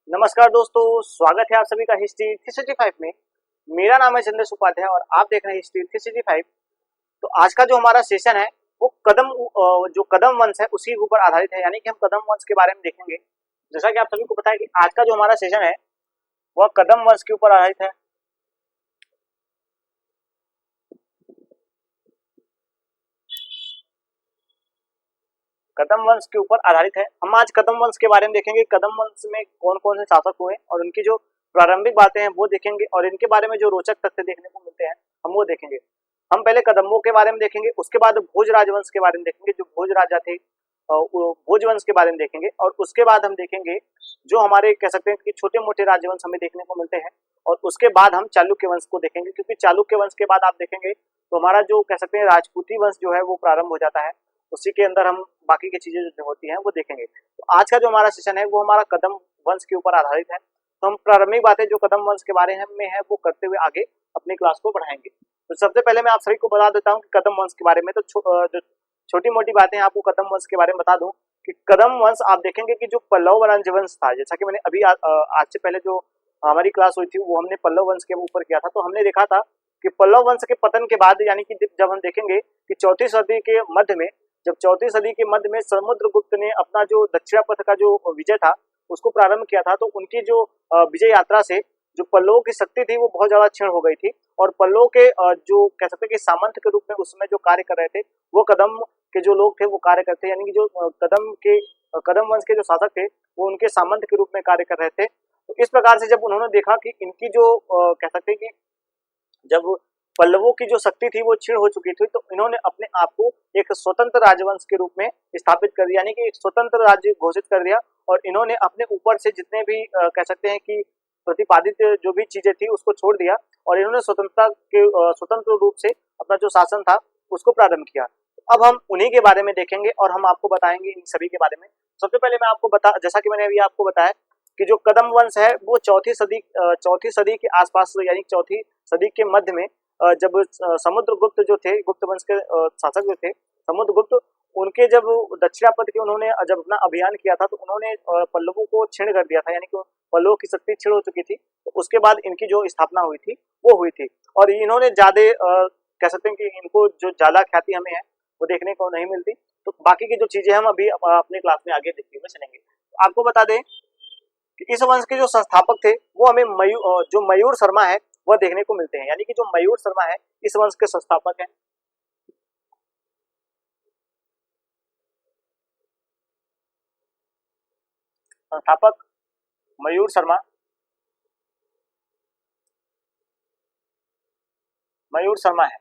नमस्कार दोस्तों, स्वागत है आप सभी का हिस्ट्री 365 में। मेरा नाम है चंद्रेश उपाध्याय और आप देख रहे हैं हिस्ट्री 365। तो आज का जो हमारा सेशन है वो जो कदम वंश है उसी के ऊपर आधारित है, यानी कि हम कदम वंश के बारे में देखेंगे। जैसा कि आप सभी को पता है कि आज का जो हमारा सेशन है वह कदम वंश के ऊपर आधारित है। कदम वंश के ऊपर आधारित है। हम आज कदम वंश के बारे में देखेंगे, कदम वंश में कौन कौन से शासक हुए और उनकी जो प्रारंभिक बातें हैं वो देखेंगे और इनके बारे में जो रोचक तथ्य देखने को मिलते हैं हम वो देखेंगे। हम पहले कदम्बों के बारे में देखेंगे, उसके बाद भोज राजवंश के बारे में देखेंगे, जो भोज राजा थे वो भोज वंश के बारे में देखेंगे, और उसके बाद हम देखेंगे जो हमारे कह सकते हैं कि छोटे मोटे राजवंश हमें देखने को मिलते हैं, और उसके बाद हम चालुक्य वंश को देखेंगे, क्योंकि चालुक्य वंश के बाद आप देखेंगे तो हमारा जो कह सकते हैं राजपूती वंश जो है वो प्रारंभ हो जाता है। उसी के अंदर हम बाकी की चीजें जो होती हैं वो देखेंगे। तो आज का जो हमारा सेशन है वो हमारा कदम वंश के ऊपर आधारित है। तो हम प्रारंभिक बातें जो कदम वंश के बारे में है वो करते हुए आगे अपनी क्लास को बढ़ाएंगे। तो सबसे पहले मैं आप सभी को बता देता हूँ कि कदम वंश के बारे में, तो जो छोटी मोटी बातें आपको कदम वंश के बारे में बता दूं कि कदम वंश आप देखेंगे कि जो पल्लव राजवंश था, जैसा कि मैंने अभी आज से पहले जो हमारी क्लास हुई थी वो हमने पल्लव वंश के ऊपर किया था। तो हमने देखा था कि पल्लव वंश के पतन के बाद, यानी कि जब हम देखेंगे कि चौथी सदी के मध्य में, जब चौथी सदी के मध्य में समुद्रगुप्त ने अपना जो दक्षिणापथ का जो विजय था उसको प्रारंभ किया था, तो उनकी जो विजय यात्रा से जो पल्लवों की शक्ति थी वो बहुत ज्यादा क्षीण हो गई थी, और पल्लवों के जो कह सकते हैं कि सामंत के रूप में उस समय जो कार्य कर रहे थे वो कदम के जो लोग थे वो कार्य करते हैं, यानी कि जो कदम वंश के जो शासक थे वो उनके सामंत के रूप में कार्य कर रहे थे। तो इस प्रकार से जब उन्होंने देखा कि इनकी जो कह सकते हैं कि जब पल्लवों की जो शक्ति थी वो क्षीण हो चुकी थी, तो इन्होंने अपने आप को एक स्वतंत्र राजवंश के रूप में स्थापित कर दिया, यानी कि एक स्वतंत्र राज्य घोषित कर दिया, और इन्होंने अपने ऊपर से जितने भी कह सकते हैं कि प्रतिपादित जो भी चीजें थी उसको छोड़ दिया, और इन्होंने स्वतंत्र रूप से अपना जो शासन था उसको प्रारंभ किया। अब हम उन्हीं के बारे में देखेंगे और हम आपको बताएंगे इन सभी के बारे में। सबसे पहले मैं आपको जैसा कि मैंने अभी आपको बताया कि जो कदम वंश है वो चौथी सदी के आसपास, यानी चौथी सदी के मध्य में, जब समुद्रगुप्त जो थे, गुप्त वंश के शासक जो थे समुद्रगुप्त, उनके जब दक्षिणापथ के उन्होंने जब अपना अभियान किया था तो उन्होंने पल्लवों को क्षीण कर दिया था, यानी कि पल्लवों की शक्ति क्षीण हो चुकी थी। तो उसके बाद इनकी जो स्थापना हुई थी वो हुई थी, और इन्होंने ज्यादा कह सकते हैं कि इनको जो ज्यादा ख्याति हमें है वो देखने को नहीं मिलती। तो बाकी की जो चीजें हम अभी अपने क्लास में आगे देखते हुए चलेंगे। आपको बता दें कि इस वंश के जो संस्थापक थे वो हमें जो मयूर शर्मा है वह देखने को मिलते हैं, यानी कि जो मयूर शर्मा है इस वंश के संस्थापक हैं। संस्थापक मयूर शर्मा, मयूर शर्मा है।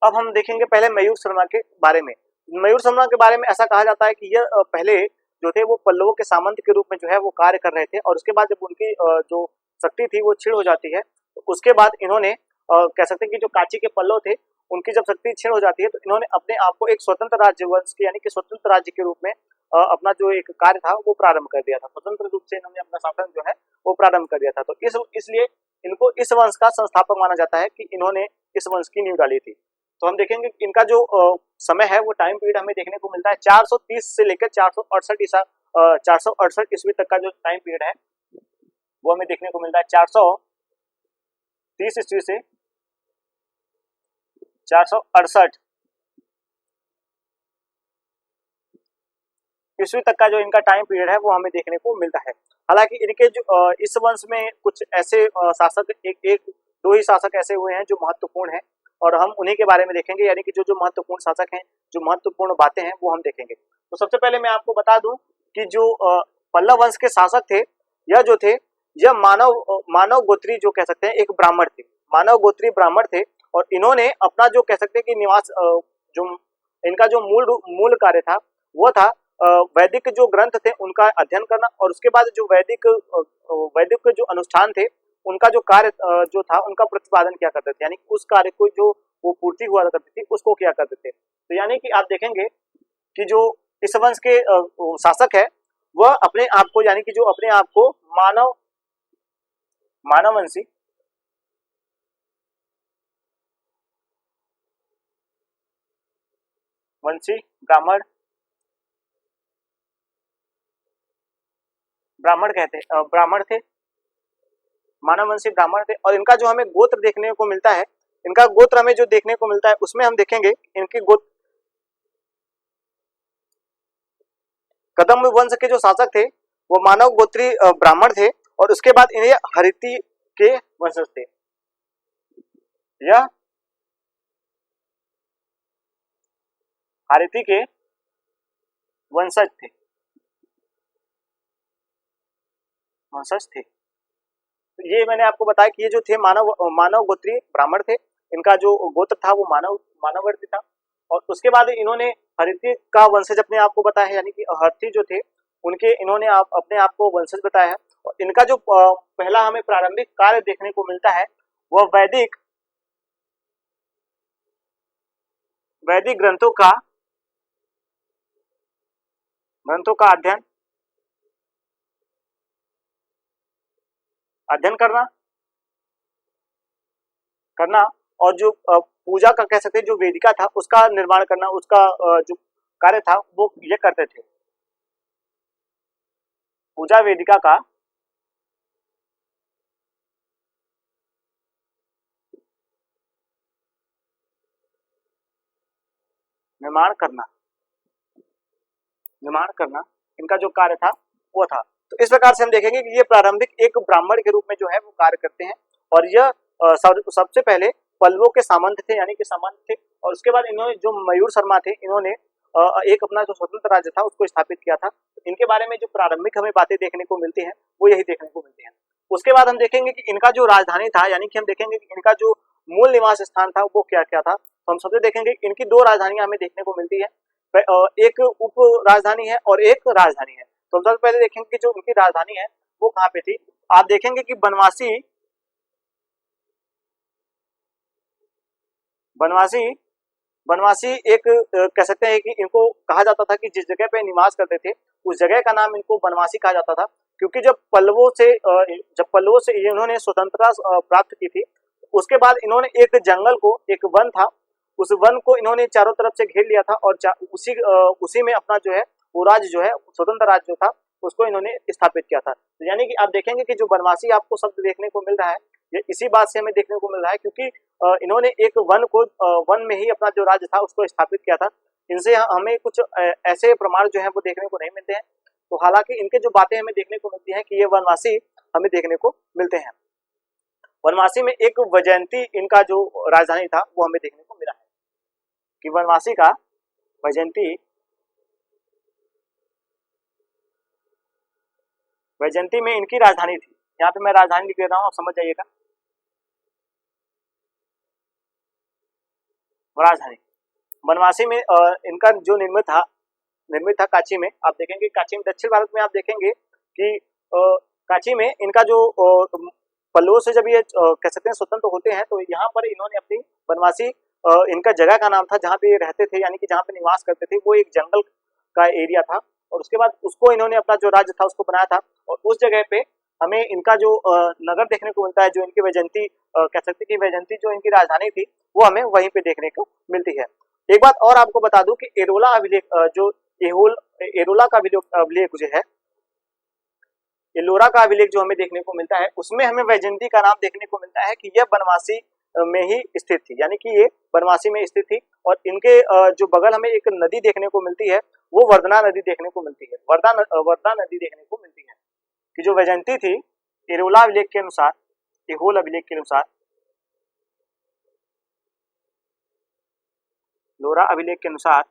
अब हम देखेंगे पहले मयूर शर्मा के बारे में। मयूर शर्मा के बारे में ऐसा कहा जाता है कि यह पहले जो थे वो पल्लवों के सामंत के रूप में जो है वो कार्य कर रहे थे, और उसके बाद जब उनकी जो शक्ति थी वो क्षीण हो जाती है, तो उसके बाद इन्होंने कह सकते हैं कि जो कांची के पल्लव थे उनकी जब शक्ति क्षीण हो जाती है तो इन्होंने अपने आप को एक स्वतंत्र राज्य वंश के, यानी कि स्वतंत्र राज्य के रूप में अपना जो एक कार्य था वो प्रारंभ कर दिया था। स्वतंत्र रूप से इन्होंने अपना शासन जो है वो प्रारंभ कर दिया था। तो इसलिए इनको इस वंश का संस्थापक माना जाता है कि इन्होंने इस वंश की नींव डाली थी। तो हम देखेंगे कि इनका जो समय है वो टाइम पीरियड हमें देखने को मिलता है 430 से लेकर 468 ईस्वी तक का जो टाइम पीरियड है वो हमें देखने को मिलता है। 430 ईस्वी से 468 ईस्वी तक का जो इनका टाइम पीरियड है वो हमें देखने को मिलता है। हालांकि इनके जो इस वंश में कुछ ऐसे शासक, एक दो ही शासक ऐसे हुए हैं जो महत्वपूर्ण हैं, और हम उन्हीं के बारे में देखेंगे, यानी कि जो महत्वपूर्ण शासक हैं, जो महत्वपूर्ण बातें हैं वो हम देखेंगे। तो सबसे पहले मैं आपको बता दूं कि जो पल्लव वंश के शासक थे, यह जो थे यह मानव गोत्री जो कह सकते हैं एक ब्राह्मण थे, मानव गोत्री ब्राह्मण थे, और इन्होंने अपना जो कह सकते हैं कि निवास जो इनका जो मूल कार्य था वो था वैदिक जो ग्रंथ थे उनका अध्ययन करना, और उसके बाद जो वैदिक जो अनुष्ठान थे उनका जो कार्य जो था उनका प्रतिपादन किया करते थे, यानी उस कार्य को जो वो पूर्ति हुआ करती थी उसको किया करते थे। तो यानी कि आप देखेंगे कि जो इस वंश के शासक है वह अपने आप को, यानी कि जो अपने आप को मानववंशी वंशी ब्राह्मण ब्राह्मण कहते ब्राह्मण थे, मानव वंशी ब्राह्मण थे। और इनका जो हमें गोत्र देखने को मिलता है, इनका गोत्र हमें जो देखने को मिलता है उसमें हम देखेंगे इनके गोत्र, कदम वंश के जो शासक थे वो मानव गोत्री ब्राह्मण थे, और उसके बाद इन्हें हरिति के वंशज थे। यह हरिति के वंशज थे, तो ये मैंने आपको बताया कि ये जो थे मानव गोत्री ब्राह्मण थे। इनका जो गोत्र था वो मानववर्ती था। और उसके बाद इन्होंने हरिति का वंशज अपने आप को बताया है, यानी कि हरिति जो थे उनके इन्होंने अपने आप को वंशज बताया है। और इनका जो पहला हमें प्रारंभिक कार्य देखने को मिलता है वह वैदिक ग्रंथों का अध्ययन करना और जो पूजा का कह सकते हैं जो वेदिका था उसका निर्माण करना, उसका जो कार्य था वो ये करते थे। पूजा वेदिका का निर्माण करना इनका जो कार्य था वो था। तो इस प्रकार से हम देखेंगे कि ये प्रारंभिक एक ब्राह्मण के रूप में जो है वो कार्य करते हैं। और यह सबसे पहले पल्लवों के सामंत थे, यानी कि सामंत थे। और उसके बाद इन्होंने जो मयूर शर्मा थे इन्होंने एक अपना जो स्वतंत्र राज्य था उसको स्थापित किया था। इनके बारे में जो प्रारंभिक हमें बातें देखने को मिलती हैं वो यही देखने को मिलती हैं। उसके बाद हम देखेंगे कि इनका जो राजधानी था, यानी कि हम देखेंगे कि इनका जो मूल निवास स्थान था वो क्या क्या था। तो हम सबसे देखेंगे इनकी दो राजधानियां हमें देखने को मिलती है, एक उप राजधानी है और एक राजधानी है। तो हम सबसे पहले देखेंगे कि जो उनकी राजधानी है वो कहाँ पे थी। आप देखेंगे कि बनवासी एक कह सकते हैं कि इनको कहा जाता था कि जिस जगह पे निवास करते थे उस जगह का नाम इनको बनवासी कहा जाता था। क्योंकि जब पल्लवों से इन्होंने स्वतंत्रता प्राप्त की थी उसके बाद इन्होंने एक जंगल को, एक वन था, उस वन को इन्होंने चारों तरफ से घेर लिया था और उसी में अपना जो है वो राज्य जो है स्वतंत्र राज्य जो था उसको इन्होंने स्थापित किया था। तो यानी कि आप देखेंगे कि जो बनवासी आपको शब्द देखने को मिल रहा है ये इसी बात से हमें देखने को मिल रहा है, क्योंकि इन्होंने एक वन में ही अपना जो राज्य था उसको स्थापित किया था। इनसे हमें कुछ ऐसे प्रमाण जो है वो देखने को नहीं मिलते हैं। तो हालांकि इनके जो बातें हमें देखने को मिलती हैं कि ये वनवासी हमें देखने को मिलते हैं। वनवासी में एक वैजयंती इनका जो राजधानी था वो हमें देखने को मिला है कि वनवासी का वैजयंती में इनकी राजधानी थी। यहाँ पे मैं राजधानी लिख देता हूँ, आप समझ जाइएगा। राजधानी बनवासी में इनका जो निर्मित था काची में। आप देखेंगे काची में, दक्षिण भारत में आप देखेंगे कि काची में इनका जो पल्लवों से जब ये कह सकते हैं स्वतंत्र होते हैं तो यहाँ पर इन्होंने अपनी बनवासी इनका जगह का नाम था जहाँ पे ये रहते थे, यानी कि जहाँ पे निवास करते थे वो एक जंगल का एरिया था। और उसके बाद उसको इन्होंने अपना जो राज्य था उसको बनाया था। और उस जगह पे हमें इनका जो नगर देखने को मिलता है, जो इनकी वैजयंती कह सकते कि वैजयंती जो इनकी राजधानी थी वो हमें वहीं पे देखने को मिलती है। एक बात और आपको बता दूं कि एरोला अभिलेख जो एरोला का अभिलेख जो है, एलोरा का अभिलेख जो हमें देखने को मिलता है उसमें हमें वैजयंती का नाम देखने को मिलता है कि यह बनवासी में ही स्थित थी, यानी कि ये बनवासी में स्थित थी। और इनके जो बगल हमें एक नदी देखने को मिलती है वो वर्धना नदी देखने को मिलती है, वर्धा नदी देखने को मिलती है। कि जो वैजयंती थी एरोला अभिलेख के अनुसार, एहोल अभिलेख के अनुसार, लोरा अभिलेख के अनुसार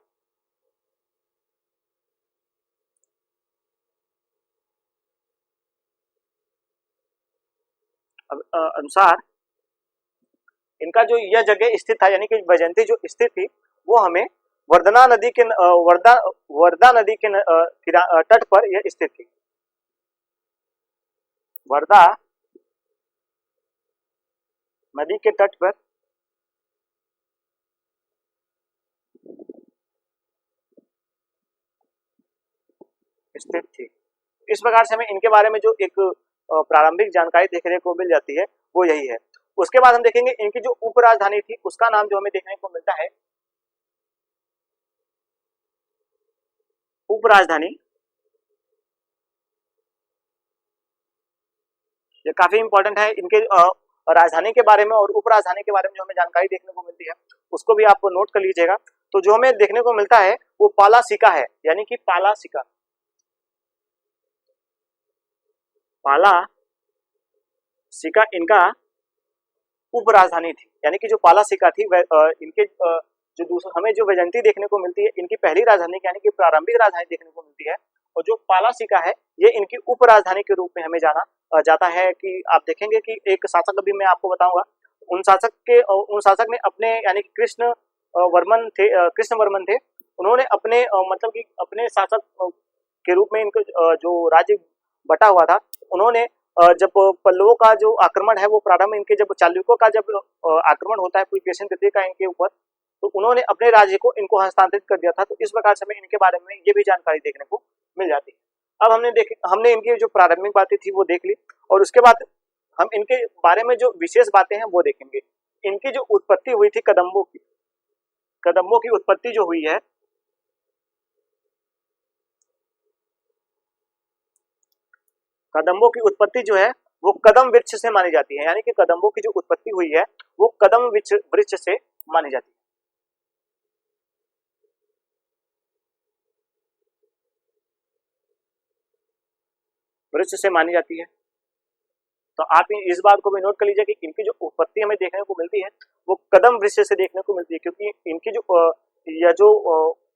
इनका जो यह जगह स्थित था, यानी कि वैजयंती जो स्थित थी वो हमें वर्धा नदी के तट पर यह स्थित थी। वर्धा नदी के तट पर स्थित थी। इस प्रकार से हमें इनके बारे में जो एक प्रारंभिक जानकारी देखने को मिल जाती है वो यही है। उसके बाद हम देखेंगे इनकी जो उपराजधानी थी उसका नाम जो हमें देखने को मिलता है उपराजधानी ये काफी इंपॉर्टेंट है। इनके राजधानी के बारे में और उप राजधानी के बारे में जो हमें जानकारी देखने को मिलती है उसको भी आप नोट कर लीजिएगा। तो जो हमें देखने को मिलता है वो पाला सिका है, यानी कि पाला सिका, पाला सिका इनका उप राजधानी थी। यानी कि जो पाला सिका थी इनके जो दूसरा हमें जो वैजयंती देखने को मिलती है इनकी पहली राजधानी यानी कि प्रारंभिक राजधानी देखने को मिलती है, और जो पाला सिका है ये इनकी उप राजधानी के रूप में हमें जाना जाता है। कि आप देखेंगे कि एक शासक, अभी मैं आपको बताऊंगा, उन शासक ने अपने यानी कि कृष्ण वर्मन थे, उन्होंने अपने मतलब कि अपने शासक के रूप में इनको जो राज्य बटा हुआ था, उन्होंने जब पल्लवों का जो आक्रमण है वो प्रारंभ, इनके जब चालुक्यों का जब आक्रमण होता है पुलकेशिन तृतीय का इनके ऊपर, तो उन्होंने अपने राज्य को इनको हस्तांतरित कर दिया था। तो इस प्रकार से हमें इनके बारे में ये भी जानकारी देखने को मिल जाती है। अब हमने इनकी जो प्रारंभिक बातें थी वो देख ली, और उसके बाद हम इनके बारे में जो विशेष बातें हैं वो देखेंगे। इनकी जो उत्पत्ति हुई थी कदम्बों की उत्पत्ति जो हुई है, कदम्बों की उत्पत्ति जो है वो कदम वृक्ष से मानी जाती है। यानी कि कदम्बों की जो उत्पत्ति हुई है वो कदम वृक्ष से मानी जाती है। वृक्ष से मानी जाती है। तो आप इस बात को भी नोट कर लीजिए कि इनकी जो उत्पत्ति हमें देखने को मिलती है वो कदम वृक्ष से देखने को मिलती है, क्योंकि इनकी जो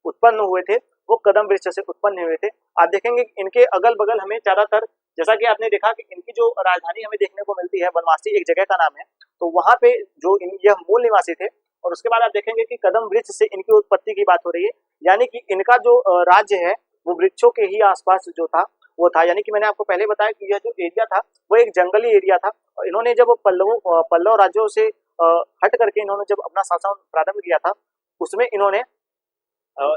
उत्पन्न हुए थे वो कदम वृक्ष से उत्पन्न हुए थे। आप देखेंगे इनके अगल बगल हमें ज्यादातर, जैसा कि आपने देखा कि इनकी जो राजधानी हमें देखने को मिलती है बनवासी एक जगह का नाम है, तो वहां पे जो यह मूल निवासी थे। और उसके बाद आप देखेंगे कि कदम वृक्ष से इनकी उत्पत्ति की बात हो रही है, यानी कि इनका जो राज्य है वो वृक्षों के ही आसपास जो था वो था। यानी कि मैंने आपको पहले बताया कि यह जो एरिया था वो एक जंगली एरिया था, और इन्होंने जब पल्लव राज्यों से हट करके इन्होंने जब अपना शासन प्रारंभ किया था, उसमें इन्होंने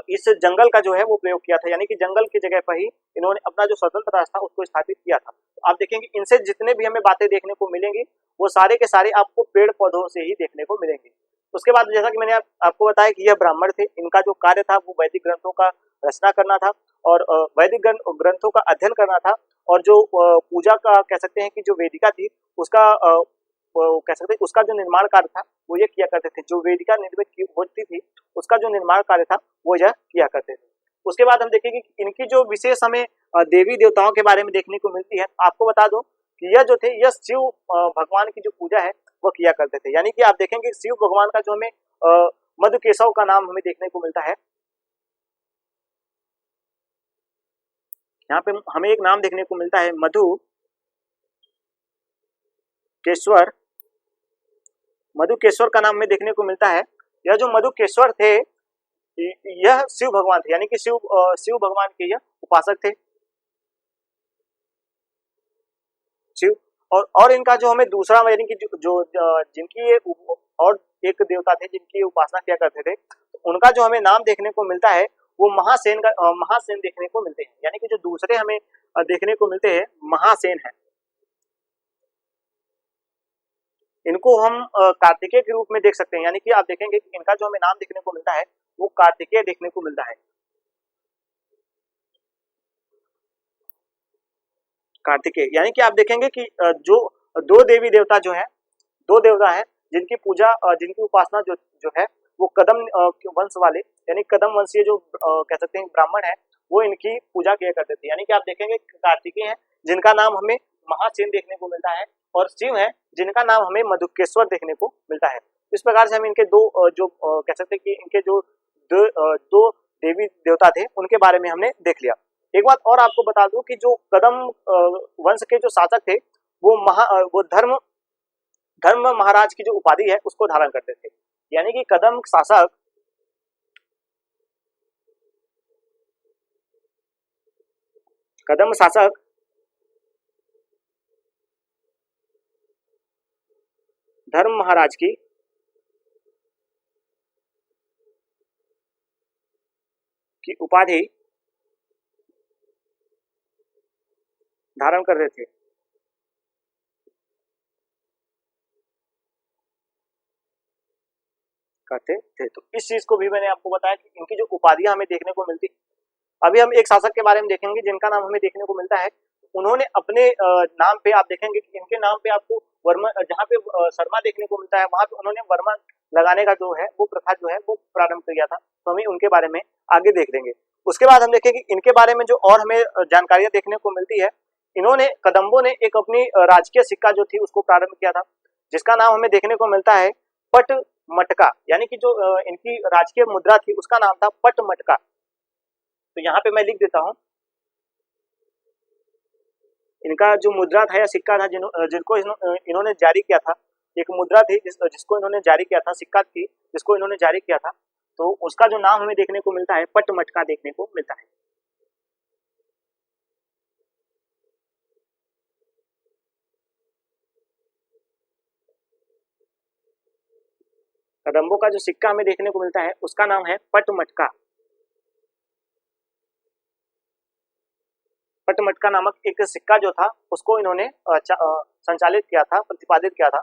इस जंगल का जो है वो प्रयोग किया था। यानी कि जंगल की जगह पर ही इन्होंने अपना जो स्वतंत्र राष्ट्र था उसको स्थापित किया था। तो आप देखेंगे इनसे जितने भी हमें बातें देखने को मिलेंगी वो सारे के सारे आपको पेड़ पौधों से ही देखने को मिलेंगे। उसके बाद जैसा कि मैंने आपको बताया कि यह ब्राह्मण थे, इनका जो कार्य था वो वैदिक ग्रंथों का रचना करना था और वैदिक ग्रंथों का अध्ययन करना था, और जो पूजा का कह सकते हैं कि जो वेदिका थी उसका कह सकते हैं उसका जो निर्माण कार्य था वो ये किया करते थे। जो वेदिका निर्मित होती थी उसका जो निर्माण कार्य था वो यह किया करते थे। उसके बाद हम देखेंगे कि इनकी जो विशेष हमें देवी देवताओं के बारे में देखने को मिलती है। आपको बता दो कि यह जो थे यह शिव भगवान की जो पूजा है वो किया करते थे। यानी कि आप देखेंगे शिव भगवान का जो हमें मधुकेशव का नाम हमें देखने को मिलता है। यहाँ पे हमें एक नाम देखने को मिलता है मधुकेश्वर का नाम हमें देखने को मिलता है। यह जो मधुकेश्वर थे यह शिव भगवान थे, यानी कि शिव भगवान के यह उपासक थे शिव। और इनका जो हमें दूसरा यानी कि जिनकी ये और एक देवता थे जिनकी उपासना किया करते थे, उनका जो हमें नाम देखने को मिलता है वो महासेन देखने को मिलते हैं। यानी कि जो दूसरे हमें देखने को मिलते हैं महासेन है। इनको हम कार्तिकेय के रूप में देख सकते हैं। यानी कि आप देखेंगे कि इनका जो हमें नाम देखने को मिलता है वो कार्तिकेय देखने को मिलता है, कार्तिकेय। यानी कि आप देखेंगे कि जो दो देवता है जिनकी पूजा जिनकी उपासना जो है वो कदम वंश वाले यानी कदम वंशीय जो कह सकते हैं ब्राह्मण है वो इनकी पूजा किया करते थे। यानी कि आप देखेंगे कार्तिकेय है जिनका नाम हमें महासेन देखने को मिलता है, और शिव है जिनका नाम हमें मधुकेश्वर देखने को मिलता है। इस प्रकार से हम इनके दो जो कह सकते हैं कि इनके जो दो देवी देवता थे उनके बारे में हमने देख लिया। एक बात और आपको बता दूं कि जो कदम वंश के जो शासक थे वो धर्म महाराज की जो उपाधि है उसको धारण करते थे। यानी कि कदम शासक धर्म महाराज की उपाधि धारण कर रहे थे। करते थे। तो इस चीज को भी मैंने आपको बताया कि इनकी जो उपाधियां हमें देखने को मिलती। अभी हम एक शासक के बारे में देखेंगे जिनका नाम हमें देखने को मिलता है उन्होंने अपने नाम पे आप देखेंगे कि इनके नाम पे आपको वर्मा, जहाँ पे शर्मा देखने को मिलता है वहां पे उन्होंने वर्मा लगाने का जो है वो प्रथा जो है वो प्रारंभ किया था। तो हमें उनके बारे में आगे देख लेंगे। उसके बाद हम देखेंगे इनके बारे में जो और हमें जानकारियां देखने को मिलती है, इन्होंने कदम्बों ने एक अपनी राजकीय सिक्का जो थी उसको प्रारंभ किया था, जिसका नाम हमें देखने को मिलता है पट मटका, यानी कि जो इनकी राजकीय मुद्रा थी उसका नाम था पट मटका। तो यहाँ पे मैं लिख देता हूँ, इनका जो मुद्रा था या सिक्का था जिनको इन्होंने जारी किया था, एक मुद्रा थी जिसको इन्होंने जारी किया था, सिक्का थी जिसको इन्होंने जारी किया था, तो उसका जो नाम हमें देखने को मिलता है पट मटका देखने को मिलता है। कदम्बों का जो सिक्का हमें देखने को मिलता है उसका नाम है पट मटका। पट मटका नामक एक सिक्का जो था उसको इन्होंने संचालित किया था, प्रतिपादित किया था।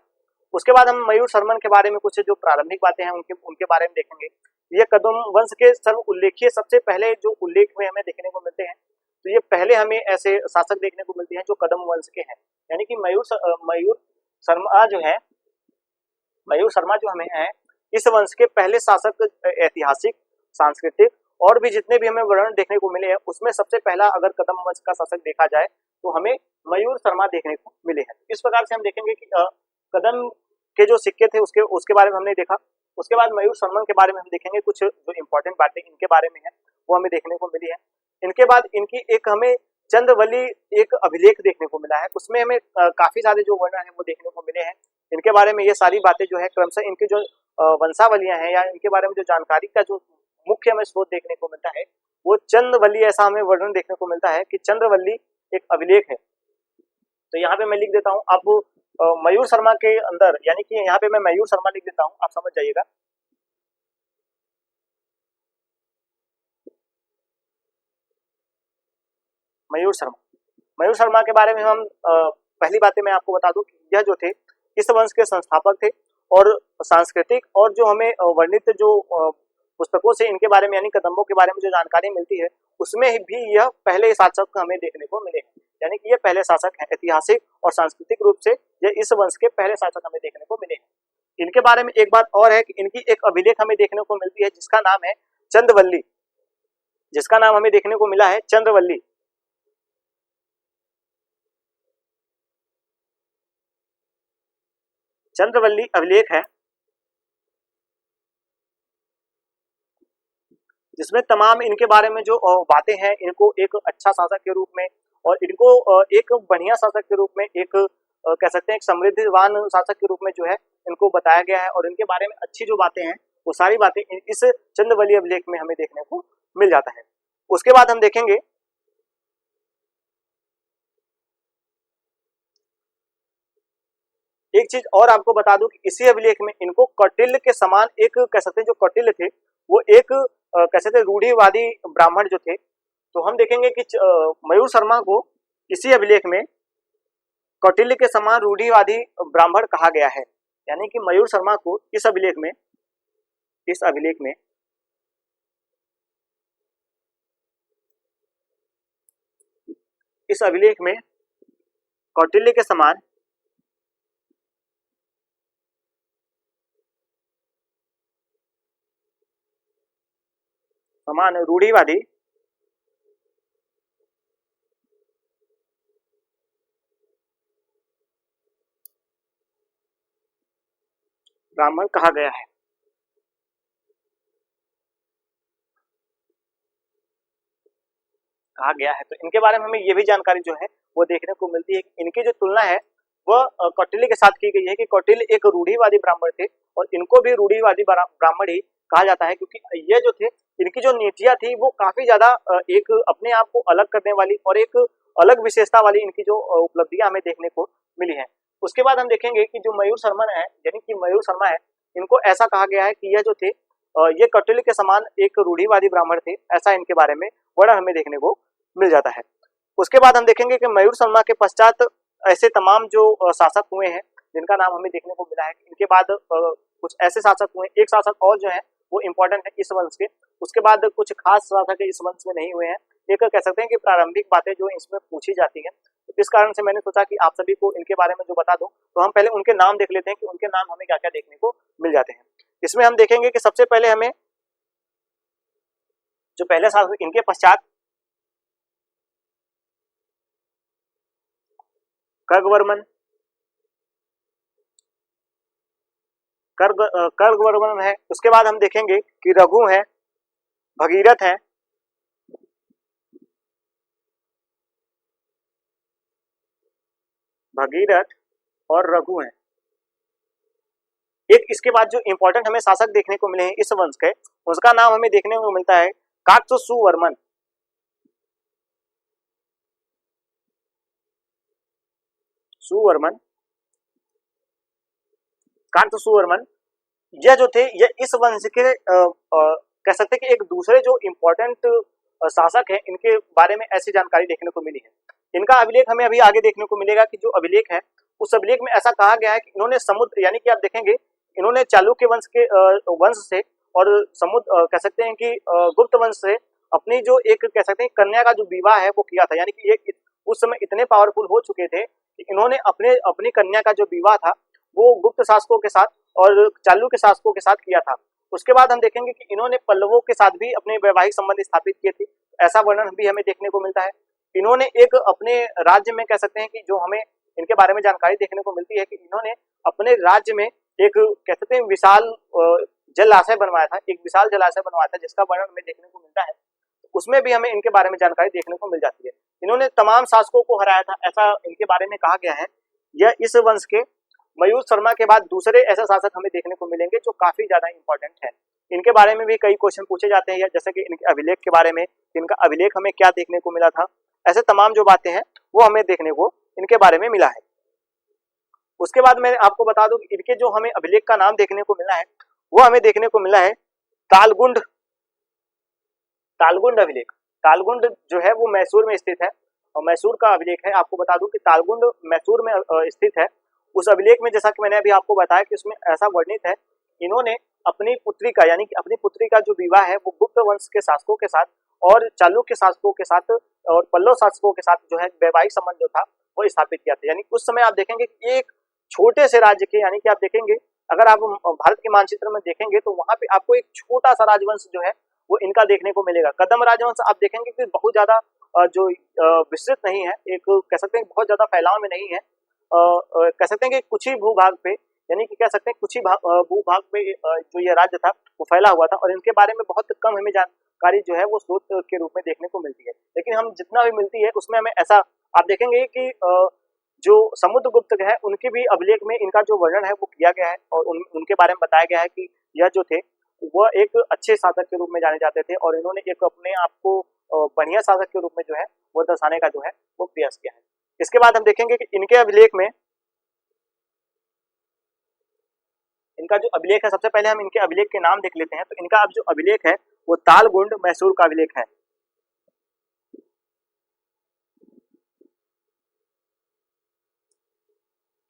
उसके बाद हम मयूर शर्मन के बारे में कुछ जो प्रारंभिक बातें हैं उनके उनके बारे में देखेंगे। ये कदम वंश के सर्व उल्लेखीय सबसे पहले जो उल्लेख में हमें देखने को मिलते हैं, तो ये पहले हमें ऐसे शासक देखने को मिलते हैं जो कदम वंश के हैं, यानी कि मयूर शर्मा जो है, मयूर शर्मा जो हमें है इस वंश के पहले शासक, ऐतिहासिक, सांस्कृतिक और भी जितने भी हमें वर्णन देखने को मिले हैं उसमें सबसे पहला अगर कदम वंश का शासक देखा जाए तो हमें मयूर शर्मा देखने को मिले हैं। इस प्रकार से हम देखेंगे कि कदम के जो सिक्के थे उसके बारे में हमने देखा। उसके बाद मयूर शर्मन के बारे में हम देखेंगे, कुछ जो इंपॉर्टेंट बातें इनके बारे में है वो हमें देखने को मिली है। इनके बाद इनकी एक हमें चंद्रवली एक अभिलेख देखने को मिला है, उसमें हमें काफी सारे जो वर्णन है वो देखने को मिले हैं। इनके बारे में ये सारी बातें जो है क्रमशः इनकी जो वंशावलियां हैं या इनके बारे में जो जानकारी का जो मुख्य हमें स्रोत देखने को मिलता है वो चंद्रवली, ऐसा हमें वर्णन देखने को मिलता है कि चंद्रवली एक अभिलेख है। तो यहाँ पे मैं लिख देता हूँ, अब मयूर शर्मा के अंदर, यानी कि यहाँ पे मैं मयूर शर्मा लिख देता हूँ, आप समझ जाइएगा। मयूर शर्मा के बारे में हम पहली बातें मैं आपको बता दूं कि यह जो थे इस वंश के संस्थापक थे और सांस्कृतिक और जो हमें वर्णित जो पुस्तकों से इनके बारे में यानी कदम्बों के बारे में जो जानकारी मिलती है उसमें भी यह पहले शासक हमें देखने को मिले हैं, यानी कि ये पहले शासक हैं। ऐतिहासिक और सांस्कृतिक रूप से ये इस वंश के पहले शासक हमें देखने को मिले हैं। इनके बारे में एक बात और है कि इनकी एक अभिलेख हमें देखने को मिलती है जिसका नाम है चंद्रवल्ली, जिसका नाम हमें देखने को मिला है चंद्रवल्ली। चंद्रवल्ली अभिलेख है जिसमें तमाम इनके बारे में जो बातें हैं, इनको एक अच्छा शासक के रूप में और इनको एक बढ़िया शासक के रूप में, एक कह सकते हैं एक समृद्धिवान शासक के रूप में जो है इनको बताया गया है और इनके बारे में अच्छी जो बातें हैं वो सारी बातें इस चंद्रवल्ली अभिलेख में हमें देखने को मिल जाता है। उसके बाद हम देखेंगे एक चीज और आपको बता दूं कि इसी अभिलेख में इनको कौटिल्य के समान एक कह सकते हैं, जो कौटिल्य थे वो एक कह सकते हैं रूढ़िवादी ब्राह्मण जो थे, तो हम देखेंगे कि मयूर शर्मा को इसी अभिलेख में कौटिल्य के समान रूढ़िवादी ब्राह्मण कहा गया है, यानी कि मयूर शर्मा को इस अभिलेख में कौटिल्य के समान रूढ़िवादी ब्राह्मण कहा गया है। तो इनके बारे में हमें ये भी जानकारी जो है वो देखने को मिलती है कि इनकी जो तुलना है वह कौटिल्य के साथ की गई है कि कौटिल्य एक रूढ़िवादी ब्राह्मण थे और इनको भी रूढ़िवादी ब्राह्मण ही कहा जाता है, क्योंकि ये जो थे इनकी जो नीतियां थी वो काफी ज्यादा एक अपने आप को अलग करने वाली और एक अलग विशेषता वाली इनकी जो उपलब्धियां हमें देखने को मिली है। उसके बाद हम देखेंगे कि जो मयूर शर्मा है, यानी कि मयूर शर्मा है, इनको ऐसा कहा गया है कि यह जो थे ये कौटिल्य के समान एक रूढ़िवादी ब्राह्मण थे, ऐसा इनके बारे में वर्णन हमें देखने को मिल जाता है। उसके बाद हम देखेंगे कि मयूर शर्मा के पश्चात ऐसे तमाम जो शासक हुए हैं जिनका नाम हमें देखने को मिला है। इनके बाद कुछ ऐसे शासक हुए, एक शासक और जो है वो इम्पोर्टेंट है इस वंश के, उसके बाद कुछ खास शासक इस वंश में नहीं हुए हैं, एक कह सकते हैं कि प्रारंभिक बातें जो इसमें पूछी जाती हैं। तो इस कारण से मैंने सोचा कि आप सभी को इनके बारे में जो बता दूं। तो हम पहले उनके नाम देख लेते हैं कि उनके नाम हमें क्या क्या देखने को मिल जाते हैं। इसमें हम देखेंगे कि सबसे पहले हमें जो पहले शासक, इनके पश्चात खड्गवर्मन, खड्गवर्मन है। उसके बाद हम देखेंगे कि रघु है, भगीरथ है, भगीरथ और रघु हैं। एक इसके बाद जो इंपॉर्टेंट हमें शासक देखने को मिले हैं इस वंश के, उसका नाम हमें देखने को मिलता है काकसुवर्मन। सुवर्मन, काकसुवर्मन, यह जो थे यह इस वंश के कह सकते हैं कि एक दूसरे जो इंपॉर्टेंट शासक हैं, इनके बारे में ऐसी जानकारी देखने को मिली है। इनका अभिलेख हमें अभी आगे देखने को मिलेगा कि जो अभिलेख है उस अभिलेख में ऐसा कहा गया है कि इन्होंने समुद्र, यानी कि आप देखेंगे इन्होंने चालुक्य वंश के वंश से और समुद्र कह सकते हैं कि गुप्त वंश से अपनी जो एक कह सकते हैं कन्या का जो विवाह है वो किया था। यानी कि ये उस समय इतने पावरफुल हो चुके थे कि इन्होंने अपनी कन्या का जो विवाह था वो गुप्त शासकों के साथ और चालुक्य शासकों के साथ किया था। उसके बाद हम देखेंगे कि इन्होंने पल्लवों के साथ भी अपने वैवाहिक संबंध स्थापित किए थे। ऐसा वर्णन भी हमें देखने को मिलता है। इन्होंने एक अपने राज्य में कह सकते हैं कि जो हमें इनके बारे में जानकारी देखने को मिलती है कि इन्होंने अपने राज्य में एक कह सकते हैं विशाल जलाशय बनवाया था, एक विशाल जलाशय बनवाया था जिसका वर्णन हमें देखने को मिलता है। उसमें भी हमें इनके बारे में जानकारी देखने को मिल जाती है। इन्होंने तमाम शासकों को हराया था, ऐसा इनके बारे में कहा गया है। यह इस वंश के मयूर शर्मा के बाद दूसरे ऐसे शासक हमें देखने को मिलेंगे जो काफी ज्यादा इंपॉर्टेंट है। इनके बारे में भी कई क्वेश्चन पूछे जाते हैं, जैसे कि इनके अभिलेख के बारे में, इनका अभिलेख हमें क्या देखने को मिला था, ऐसे तमाम जो बातें हैं वो हमें देखने को इनके बारे में मिला है। उसके बाद मैं आपको बता दूं कि इनके जो हमें अभिलेख का नाम देखने को मिला है वो हमें देखने को मिला है तालगुंड, तालगुंड अभिलेख। तालगुंड जो है वो मैसूर में स्थित है और मैसूर का अभिलेख है। आपको बता दूं कि तालगुंड मैसूर में स्थित है। उस अभिलेख में जैसा कि मैंने अभी आपको बताया कि उसमें ऐसा वर्णित है, इन्होंने अपनी पुत्री का, यानी कि अपनी पुत्री का जो विवाह है वो गुप्त वंश के शासकों के साथ और चालुक्य शासकों के साथ और पल्लव शासकों के साथ जो है वैवाहिक संबंध जो था वो स्थापित किया था। यानी उस समय आप देखेंगे कि एक छोटे से राज्य के, यानी कि आप देखेंगे अगर आप भारत के मानचित्र में देखेंगे तो वहां पे आपको एक छोटा सा राजवंश जो है वो इनका देखने को मिलेगा। कदम राजवंश आप देखेंगे कि बहुत ज्यादा जो विस्तृत नहीं है, एक कह सकते हैं बहुत ज्यादा फैलाव में नहीं है, कह सकते हैं कि कुछ ही भूभाग पे, यानी कि कह सकते हैं कुछ ही भूभाग पे जो ये राज्य था वो फैला हुआ था और इनके बारे में बहुत कम हमें जानकारी जो है वो स्रोत के रूप में देखने को मिलती है। लेकिन हम जितना भी मिलती है उसमें हमें ऐसा आप देखेंगे कि जो समुद्रगुप्त है उनके भी अभिलेख में इनका जो वर्णन है वो किया गया है और उनके बारे में बताया गया है कि यह जो थे वह एक अच्छे शासक के रूप में जाने जाते थे और इन्होंने एक अपने आप को बढ़िया शासक के रूप में जो है वो दर्शाने का जो है वो प्रयास किया है। इसके बाद हम देखेंगे कि इनके अभिलेख में, इनका जो अभिलेख है, सबसे पहले हम इनके अभिलेख के नाम देख लेते हैं। तो इनका अब जो अभिलेख है वो तालगुंड मैसूर का अभिलेख है।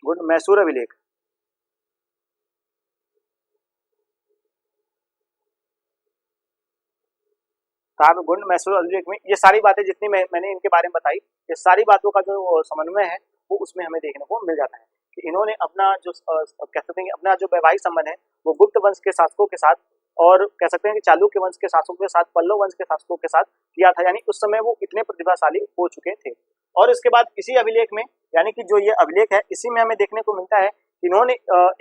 गुंड मैसूर अभिलेख, गुंड मैसूर अभिलेख में ये सारी बातें जितनी मैंने इनके बारे में बताई, ये सारी बातों का जो समन्वय है वो उसमें हमें देखने को मिल जाता है कि इन्होंने अपना जो कह सकते हैं कि अपना जो वैवाहिक संबंध है वो गुप्त वंश के शासकों के साथ और कह सकते हैं कि चालुक्य वंश के शासकों के साथ, पल्लव वंश के शासकों के साथ किया था। यानी उस समय वो इतने प्रतिभाशाली हो चुके थे। और इसके बाद इसी अभिलेख में, यानी कि जो ये अभिलेख है इसी में हमें देखने को मिलता है इन्होंने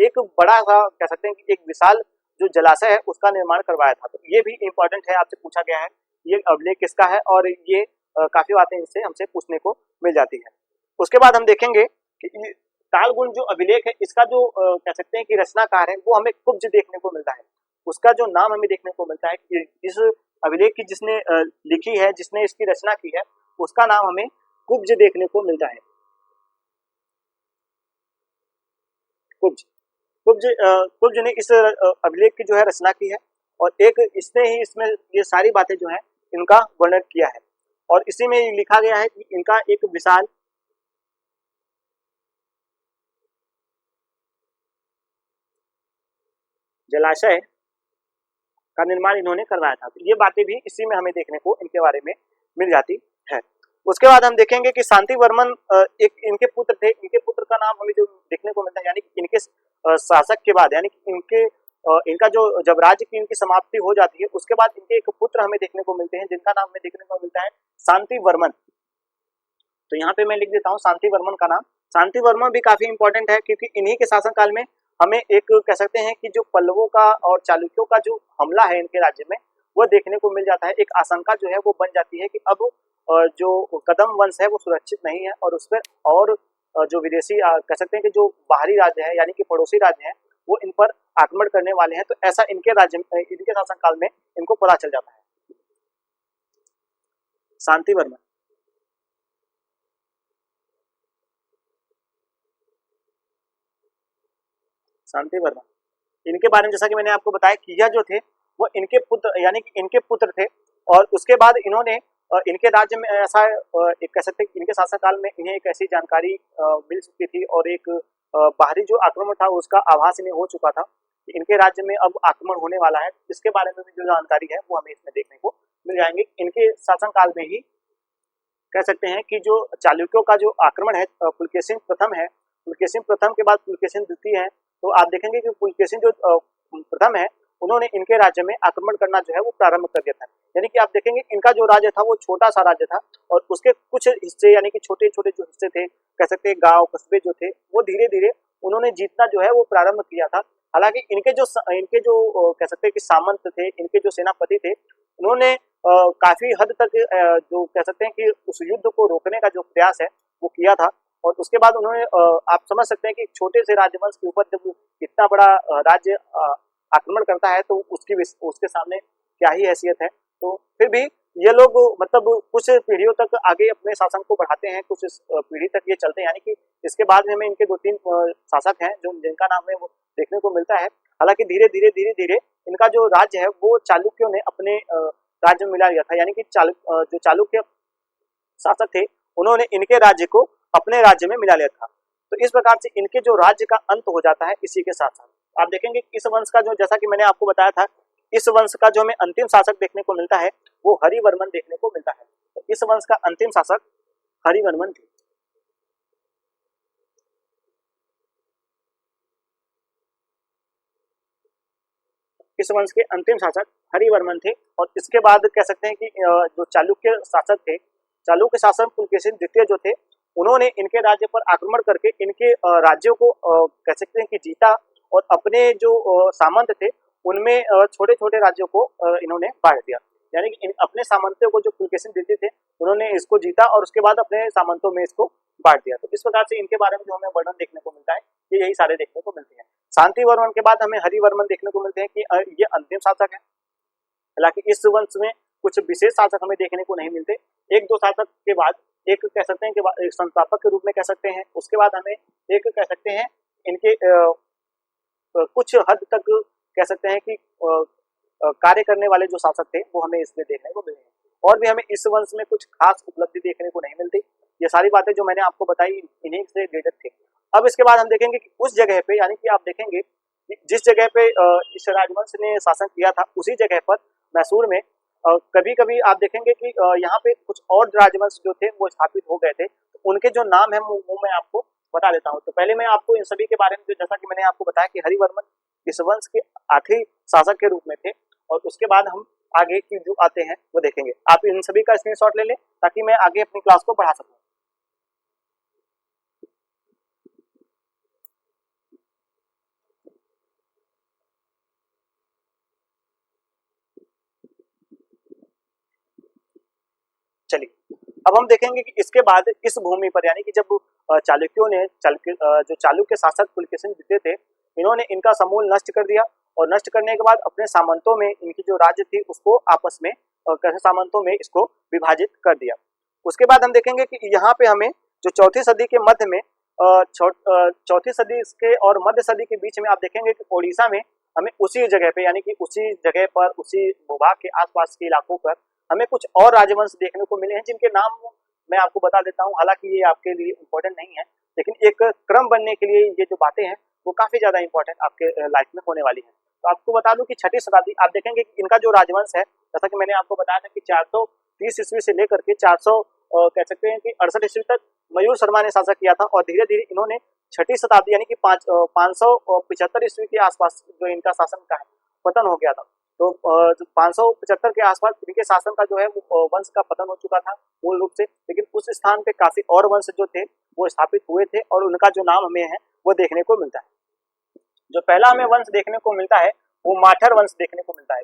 एक बड़ा सा कह सकते हैं कि एक विशाल जो जलाशय है उसका निर्माण करवाया था। तो ये भी इंपॉर्टेंट है, आपसे पूछा गया है ये अभिलेख किसका है और ये काफी बातें इनसे हमसे पूछने को मिल जाती है। उसके बाद हम देखेंगे कि तालगुंड जो अभिलेख है इसका जो कह सकते हैं कि रचनाकार है वो हमें कुब्ज देखने को मिलता है। उसका जो नाम हमें देखने को मिलता है कि इस अभिलेख की जिसने लिखी है, जिसने इसकी रचना की है, उसका नाम हमें कुब्ज देखने को मिलता है। कुब्ज, कुब्ज ने इस अभिलेख की जो है रचना की है और एक इसने ही इसमें ये सारी बातें जो है इनका वर्णन किया है और इसी में लिखा गया है कि इनका एक विशाल जलाशय का निर्माण इन्होंने करवाया था। तो ये बातें भी इसी में हमें देखने को इनके बारे में मिल जाती है। उसके बाद हम देखेंगे कि शांति वर्मन एक इनके पुत्र थे, इनके पुत्र का नाम हमें जो देखने को मिलता है, यानी कि इनके शासक के बाद, यानी कि इनका जो जब राज्य की इनकी समाप्ति हो जाती है उसके बाद इनके एक पुत्र हमें देखने को मिलते हैं जिनका नाम हमें देखने को मिलता है शांति वर्मन। तो यहाँ पे मैं लिख देता हूँ शांति वर्मन का नाम। शांति वर्मन भी काफी इंपॉर्टेंट है क्योंकि इन्हीं के शासनकाल में हमें एक कह सकते हैं कि जो पल्लवों का और चालुक्यों का जो हमला है इनके राज्य में वो देखने को मिल जाता है। एक आशंका जो है वो बन जाती है कि अब जो कदम वंश है वो सुरक्षित नहीं है और उस पर और जो विदेशी कह सकते हैं कि जो बाहरी राज्य है यानी कि पड़ोसी राज्य है वो इन पर आक्रमण करने वाले हैं। तो ऐसा इनके राज्य में इनके शासनकाल में इनको पता चल जाता है। शांति वर्मन शांति वर्मन इनके बारे में जैसा कि मैंने आपको बताया कि यह जो थे वो इनके पुत्र यानी कि इनके पुत्र थे और उसके बाद इन्होंने इनके राज्य में ऐसा एक कह सकते हैं इनके शासनकाल में इन्हें एक ऐसी जानकारी मिल चुकी थी और एक बाहरी जो आक्रमण था उसका आभास इन्हें हो चुका था कि इनके राज्य में अब आक्रमण होने वाला है। इसके बारे में भी जो जानकारी है वो हमें इसमें देखने को मिल जाएंगे। इनके शासनकाल में ही कह सकते हैं कि जो चालुक्यों का जो आक्रमण है पुलकेशिन प्रथम है, पुलकेशिन प्रथम के बाद पुलकेशिन द्वितीय है। तो आप देखेंगे कि पुलकेशिन जो प्रथम है उन्होंने इनके राज्य में आक्रमण करना जो है वो प्रारंभ कर दिया था। यानी कि आप देखेंगे इनका जो राज्य था वो छोटा सा राज्य था और उसके कुछ हिस्से यानी कि छोटे छोटे जो हिस्से थे कह सकते हैं गांव कस्बे जो थे वो धीरे धीरे उन्होंने जीतना जो है वो प्रारंभ किया था। हालांकि इनके जो कह सकते हैं कि सामंत थे, इनके जो सेनापति थे उन्होंने काफी हद तक जो कह सकते हैं कि उस युद्ध को रोकने का जो प्रयास है वो किया था और उसके बाद उन्होंने आप समझ सकते हैं कि छोटे से राजवंश के ऊपर जब इतना बड़ा राज्य आक्रमण करता है तो उसके सामने क्या ही हैसियत है। तो फिर भी ये लोग मतलब कुछ पीढ़ियों तक आगे अपने शासन को बढ़ाते हैं, कुछ पीढ़ी तक ये चलते हैं। यानी कि इसके बाद में हमें इनके 2-3 शासक हैं जो जिनका नाम है वो देखने को मिलता है। हालांकि धीरे धीरे इनका जो राज्य है वो चालुक्यों ने अपने राज्य में मिला लिया था। यानी कि जो चालुक्य शासक थे उन्होंने इनके राज्य को अपने राज्य में मिला लिया था। तो इस प्रकार से इनके जो राज्य का अंत हो जाता है इसी के साथ साथ आप देखेंगे इस वंश का जो जैसा कि मैंने आपको बताया था इस वंश का जो हमें अंतिम शासक देखने को मिलता है वो हरिवर्मन देखने को मिलता है। तो इस वंश का अंतिम शासक हरिवर्मन थे। इस वंश के अंतिम शासक हरिवर्मन थे और इसके बाद कह सकते हैं कि जो चालुक्य शासक थे, चालुक्य शासक पुलकेशिन द्वितीय जो थे उन्होंने इनके राज्य पर आक्रमण करके इनके राज्यों को कह सकते हैं कि जीता और अपने जो सामंत थे उनमें छोटे छोटे राज्यों को इन्होंने बांट दिया। यानी कि अपने सामंतों को जो पुलकेशिन द्वितीय थे उन्होंने इसको जीता और उसके बाद अपने सामंतों में इसको बांट दिया। तो इस प्रकार से इनके बारे में जो हमें वर्णन देखने को मिलता है ये यही सारे देखने को मिलते हैं। शांति वर्मन के बाद हमें हरिवर्मन देखने को मिलते हैं कि ये अंतिम शासक है। हालांकि इस वंश में कुछ विशेष शासक हमें देखने को नहीं मिलते। 1-2 शासक के बाद एक कह सकते हैं कि एक संस्थापक के रूप में कह सकते हैं, उसके बाद हमें एक कह सकते हैं इनके कुछ हद तक कह सकते हैं कि कार्य करने वाले जो शासक थे वो हमें इसमें देखने को मिले हैं। और भी हमें इस वंश में कुछ खास उपलब्धि देखने को नहीं मिलती। ये सारी बातें जो मैंने आपको बताई इन्हीं से रिलेटेड थी। अब इसके बाद हम देखेंगे कि उस जगह पे यानी कि आप देखेंगे कि जिस जगह पे इस राजवंश ने शासन किया था उसी जगह पर मैसूर में कभी कभी आप देखेंगे कि यहाँ पे कुछ और राजवंश जो थे वो स्थापित हो गए थे। तो उनके जो नाम है वो मैं आपको बता देता हूँ। तो पहले मैं आपको इन सभी के बारे में जैसा कि मैंने आपको बताया कि हरिवर्मन इस वंश के आखिरी शासक के रूप में थे और उसके बाद हम आगे की जो आते हैं वो देखेंगे। आप इन सभी का स्क्रीनशॉट ले लें ताकि मैं आगे अपनी क्लास को बढ़ा सकूं। चलिए अब हम देखेंगे कि इसके बाद इस भूमि पर यानी कि जब चालुक्यों ने जो चालुक्य शासक पुलकेशिन द्वितीय थे इन्होंने इनका समूल नष्ट कर दिया और नष्ट करने के बाद अपने सामंतों में इनकी जो राज्य थी उसको आपस में सामंतों में इसको विभाजित कर दिया। उसके बाद हम देखेंगे कि यहाँ पे हमें जो चौथी सदी के मध्य में चौथी सदी के और मध्य सदी के बीच में आप देखेंगे कि ओडिशा में हमें उसी जगह पे यानी कि उसी जगह पर उसी भूभाग के आसपास के इलाकों पर हमें कुछ और राजवंश देखने को मिले हैं जिनके नाम मैं आपको बता देता हूँ। हालांकि ये आपके लिए इम्पोर्टेंट नहीं है लेकिन एक क्रम बनने के लिए ये जो बातें हैं वो काफी ज्यादा इंपॉर्टेंट आपके लाइफ में होने वाली है। तो आपको बता दूं कि 6ठी शताब्दी आप देखेंगे कि इनका जो राजवंश है जैसा कि मैंने आपको बताया था कि 430 ईस्वी से लेकर के 400 कह सकते हैं कि 68 ईस्वी तक मयूर शर्मा ने शासन किया था और धीरे धीरे इन्होंने छठी शताब्दी यानी कि 575 ईस्वी के आसपास जो इनका शासन का है पतन हो गया था। तो 575 के आसपास इनके शासन का जो है वो वंश का पतन हो चुका था मूल रूप से, लेकिन उस स्थान पे काफी और वंश जो थे वो स्थापित हुए थे और उनका जो नाम हमें है वो देखने को मिलता है। जो पहला हमें वंश देखने को मिलता है वो माठर वंश देखने को मिलता है।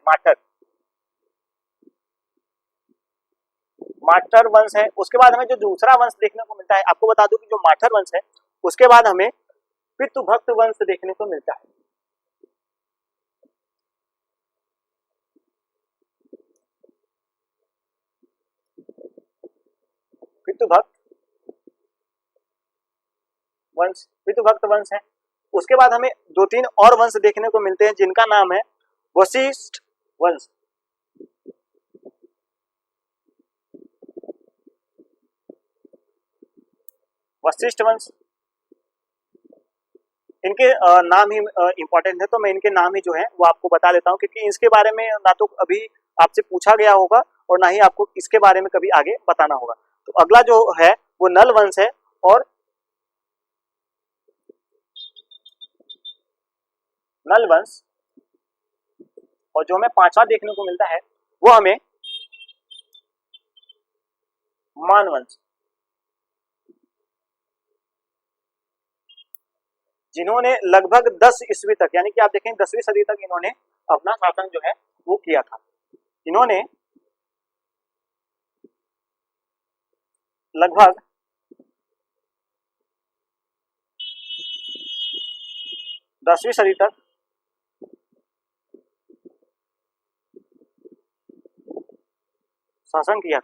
माठर वंश है। उसके बाद हमें जो दूसरा वंश देखने को मिलता है, आपको बता दूं कि जो माठर वंश है उसके बाद हमें पितृभक्त वंश देखने को मिलता है। पितृभक्त वंश है। उसके बाद हमें 2-3 और वंश देखने को मिलते हैं जिनका नाम है वशिष्ठ वंश। वशिष्ठ वंश, इनके नाम ही इंपॉर्टेंट है, तो मैं इनके नाम ही जो है वो आपको बता देता हूँ, क्योंकि इसके बारे में ना तो अभी आपसे पूछा गया होगा और ना ही आपको इसके बारे में कभी आगे बताना होगा। तो अगला जो है वो नल वंश है और नल वंश, और जो हमें पांचवा देखने को मिलता है वो हमें मान वंश, जिन्होंने लगभग 10 ईस्वी तक यानी कि आप देखें 10वीं सदी तक इन्होंने अपना शासन जो है वो किया था। इन्होंने लगभग 10वीं सदी तक शासन किया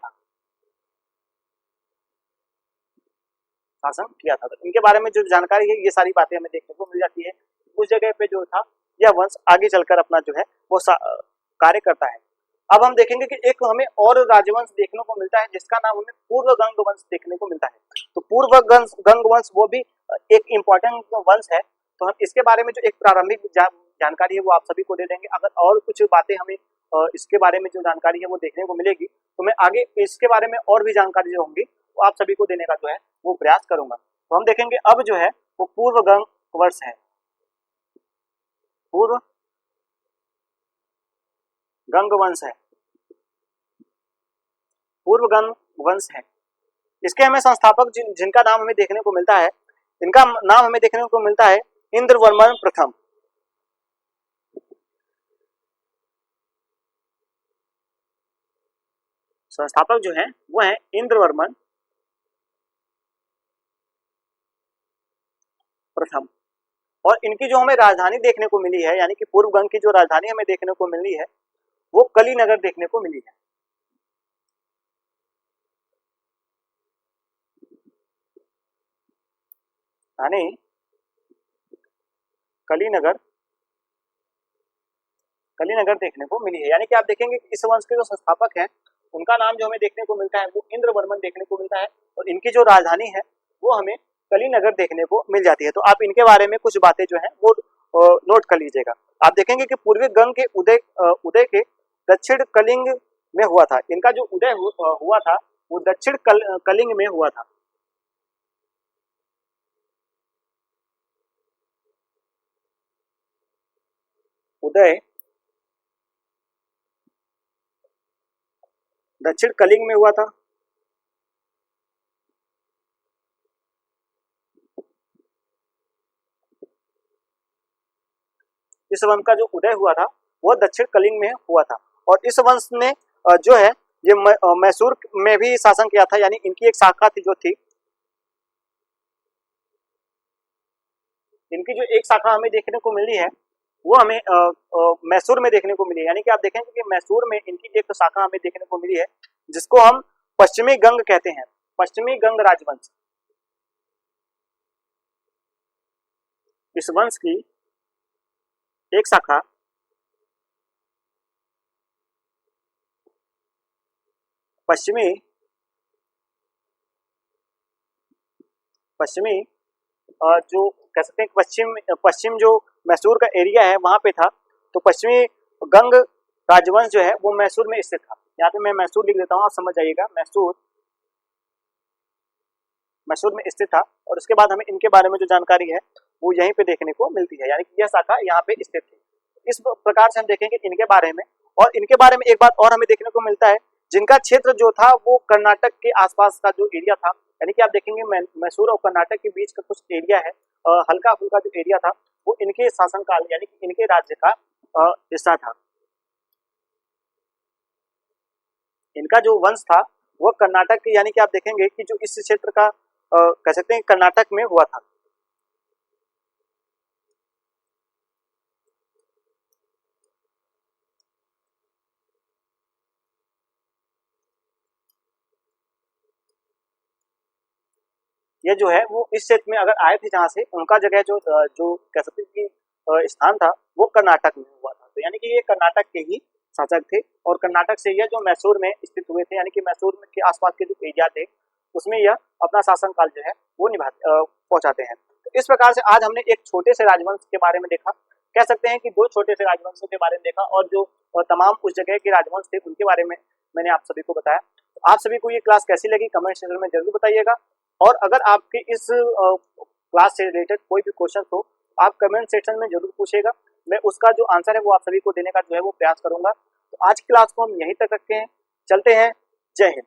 था। तो इनके बारे में जो जानकारी है ये सारी बातें हमें देखने को मिल जाती है। उस जगह पे जो था यह वंश आगे चलकर अपना जो है वो कार्य करता है। अब हम देखेंगे कि एक हमें और राजवंश देखने को मिलता है जिसका नाम हमें पूर्व गंग वंश देखने को मिलता है। तो पूर्व गंग वंश वो भी एक इम्पोर्टेंट वंश है। तो हम इसके बारे में जो एक प्रारंभिक जानकारी है वो आप सभी को दे देंगे। अगर और कुछ बातें हमें इसके बारे में जो जानकारी है वो देखने को मिलेगी तो मैं आगे इसके बारे में और भी जानकारी जो होंगी वो आप सभी को देने का जो है वो प्रयास करूंगा। तो हम देखेंगे अब जो है वो पूर्व गंग वंश है। पूर्व गंग वंश है। पूर्व गंग वंश है। इसके हमें संस्थापक जिनका नाम हमें देखने को मिलता है, इनका नाम हमें देखने को मिलता है इंद्रवर्मन प्रथम। संस्थापक जो है वो है इंद्रवर्मन प्रथम। और इनकी जो हमें राजधानी देखने को मिली है यानी कि पूर्व गंग की जो राजधानी हमें देखने को मिली है वो कलीनगर देखने को मिली है। यानी कलीनगर देखने को मिली है। यानी कि आप देखेंगे कि इस वंश के जो संस्थापक हैं उनका नाम जो हमें देखने को मिलता है वो इंद्रवर्मन देखने को मिलता है और इनकी जो राजधानी है वो हमें कलीनगर देखने को मिल जाती है। तो आप इनके बारे में कुछ बातें जो है वो नोट कर लीजिएगा। आप देखेंगे कि पूर्वी गंग के उदय के दक्षिण कलिंग में हुआ था। इनका जो उदय हुआ था वो दक्षिण कलिंग में हुआ था। उदय दक्षिण कलिंग में हुआ था। इस वंश का जो उदय हुआ था वो दक्षिण कलिंग में हुआ था और इस वंश ने जो है ये मैसूर में भी शासन किया था। यानी इनकी एक शाखा थी जो थी, इनकी जो एक शाखा हमें देखने को मिली है वो हमें मैसूर में देखने को मिली है। यानी कि आप देखेंगे कि मैसूर में इनकी एक शाखा हमें देखने को मिली है जिसको हम पश्चिमी गंग कहते हैं। पश्चिमी गंग राजवंश। इस वंश की एक शाखा पश्चिमी जो कह सकते हैं पश्चिम जो मैसूर का एरिया है वहां पे था। तो पश्चिमी गंग राजवंश जो है वो मैसूर में स्थित था। यहाँ पे मैं मैसूर लिख देता हूँ, आप समझ जाइएगा। मैसूर में स्थित था, और उसके बाद हमें इनके बारे में जो जानकारी है वो यहीं पे देखने को मिलती है, यानी कि यह शाखा यहाँ पे स्थित थी। इस प्रकार से हम देखेंगे इनके बारे में। और इनके बारे में एक बात और हमें देखने को मिलता है, जिनका क्षेत्र जो था वो कर्नाटक के आसपास का जो एरिया था, यानी कि आप देखेंगे मैसूर और कर्नाटक के बीच का कुछ एरिया है, हल्का फुल्का जो एरिया था वो इनके शासनकाल यानी कि इनके राज्य का हिस्सा था। इनका जो वंश था वो कर्नाटक के, यानी कि आप देखेंगे कि जो इस क्षेत्र का कह सकते हैं कर्नाटक में हुआ था। ये जो है वो इस क्षेत्र में अगर आए थे जहाँ से, उनका जगह जो जो कह सकते हैं कि स्थान था वो कर्नाटक में हुआ था। तो यानी कि ये कर्नाटक के ही शासक थे, और कर्नाटक से यह जो मैसूर में स्थित हुए थे, यानी कि मैसूर के आसपास के जो एरिया थे उसमें यह अपना शासनकाल जो है वो पहुंचाते हैं। तो इस प्रकार से आज हमने एक छोटे से राजवंश के बारे में देखा, कह सकते हैं कि दो छोटे से राजवंशों के बारे में देखा, और जो तमाम उस जगह के राजवंश थे उनके बारे में मैंने आप सभी को बताया। तो आप सभी को ये क्लास कैसी लगी कमेंट सेक्शन में जरूर बताइएगा, और अगर आपके इस क्लास से रिलेटेड कोई भी क्वेश्चन हो आप कमेंट सेक्शन में जरूर पूछेगा, मैं उसका जो आंसर है वो आप सभी को देने का जो है वो प्रयास करूंगा। तो आज की क्लास को हम यहीं तक रखते हैं, चलते हैं, जय हिंद।